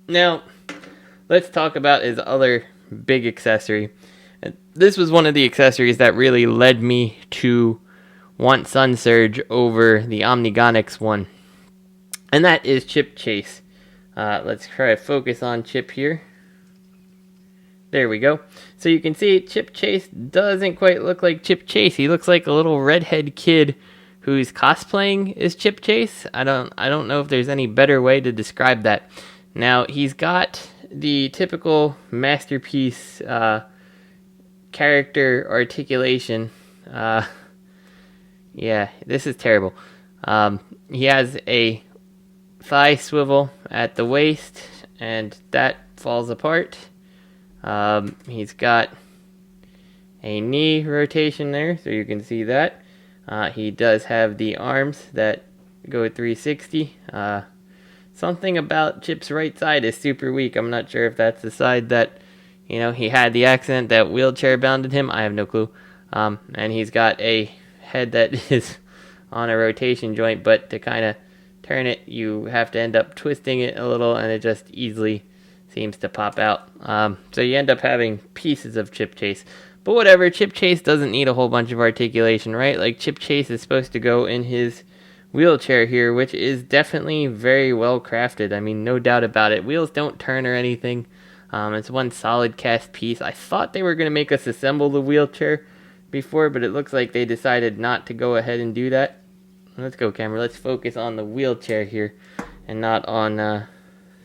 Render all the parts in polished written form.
Now, let's talk about his other big accessory. This was one of the accessories that really led me to want Sun Surge over the Omnigonics one, and that is Chip Chase. Let's try to focus on Chip here. There we go. So you can see Chip Chase doesn't quite look like Chip Chase. He looks like a little redhead kid who's cosplaying as Chip Chase. I don't know if there's any better way to describe that. Now, he's got the typical masterpiece character articulation. Yeah, this is terrible. He has a thigh swivel at the waist, and that falls apart. He's got a knee rotation there, so you can see that. He does have the arms that go 360. Something about Chip's right side is super weak. I'm not sure if that's the side that, he had the accident that wheelchair bounded him. I have no clue. And he's got a head that is on a rotation joint, but to kind of turn it, you have to end up twisting it a little, and it just easily seems to pop out. So you end up having pieces of Chip Chase. But whatever, Chip Chase doesn't need a whole bunch of articulation, right? Like, Chip Chase is supposed to go in his wheelchair here, which is definitely very well crafted. I mean, no doubt about it. Wheels don't turn or anything. It's one solid cast piece. I thought they were going to make us assemble the wheelchair before, but it looks like they decided not to go ahead and do that. Let's go, camera. Let's focus on the wheelchair here and not on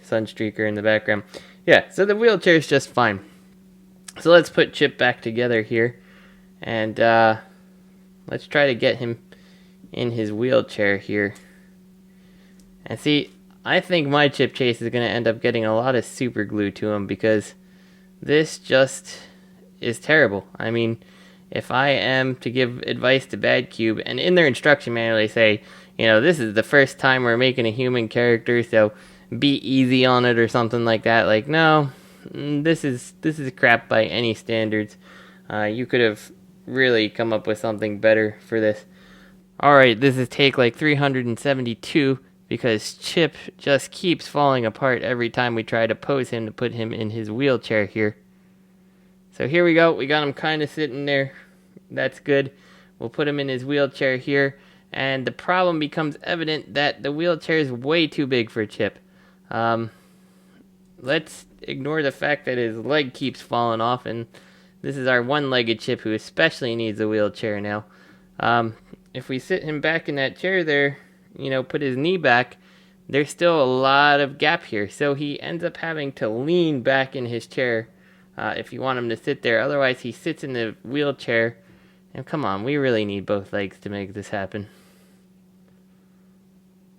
Sunstreaker in the background. Yeah, so the wheelchair is just fine. So let's put Chip back together here, and let's try to get him in his wheelchair here. And see, I think my Chip Chase is going to end up getting a lot of super glue to him, because this just is terrible. I mean, if I am to give advice to BadCube, and in their instruction manual they say, this is the first time we're making a human character, so be easy on it or something like that. Like, no, this is crap by any standards. You could have really come up with something better for this. Alright, this is take like 372, because Chip just keeps falling apart every time we try to pose him to put him in his wheelchair here. So here we go. We got him kind of sitting there. That's good. We'll put him in his wheelchair here, and the problem becomes evident that the wheelchair is way too big for Chip. Let's ignore the fact that his leg keeps falling off, and this is our one-legged Chip who especially needs a wheelchair now. If we sit him back in that chair there, put his knee back, there's still a lot of gap here. So he ends up having to lean back in his chair if you want him to sit there. Otherwise, he sits in the wheelchair. And come on, we really need both legs to make this happen.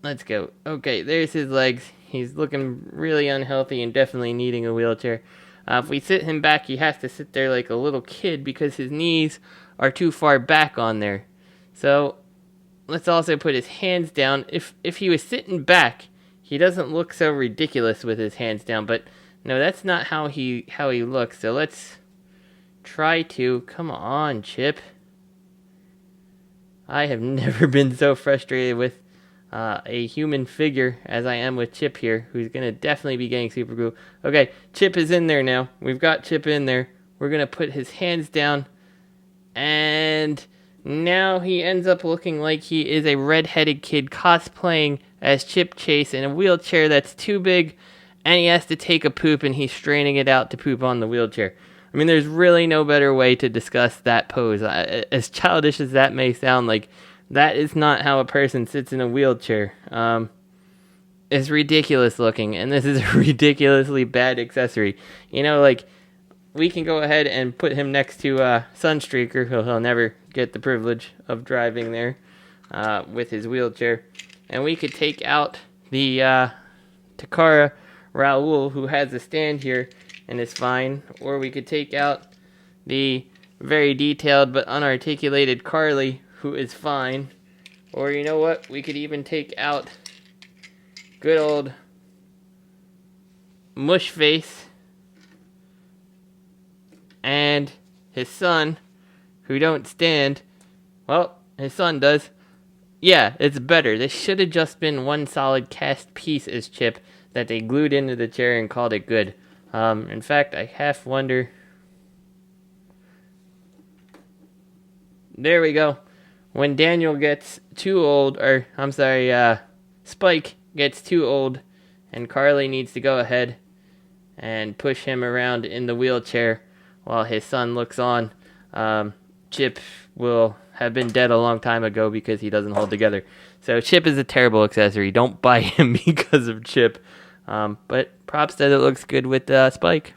Let's go. Okay, there's his legs. He's looking really unhealthy and definitely needing a wheelchair. If we sit him back, he has to sit there like a little kid because his knees are too far back on there. So let's also put his hands down. If he was sitting back, he doesn't look so ridiculous with his hands down. But no, that's not how he looks. So let's try to. Come on, Chip. I have never been so frustrated with a human figure as I am with Chip here, who's going to definitely be getting super glue. Okay, Chip is in there now. We've got Chip in there. We're going to put his hands down, and now he ends up looking like he is a redheaded kid cosplaying as Chip Chase in a wheelchair that's too big, and he has to take a poop, and he's straining it out to poop on the wheelchair. I mean, there's really no better way to discuss that pose. As childish as that may sound, like, that is not how a person sits in a wheelchair. It's ridiculous looking, and this is a ridiculously bad accessory. We can go ahead and put him next to Sunstreaker, who he'll never get the privilege of driving there with his wheelchair. And we could take out the Takara Raul, who has a stand here and is fine. Or we could take out the very detailed but unarticulated Carly, who is fine. Or you know what? We could even take out good old Mushface and his son, who don't stand. Well, his son does. Yeah, it's better. This should have just been one solid cast piece as Chip. that they glued into the chair and called it good. In fact, I half wonder. There we go. When Daniel gets too old, or I'm sorry, Spike gets too old, and Carly needs to go ahead and push him around in the wheelchair while his son looks on. Chip will have been dead a long time ago because he doesn't hold together. So Chip is a terrible accessory. Don't buy him because of Chip. But props that it looks good with Spike.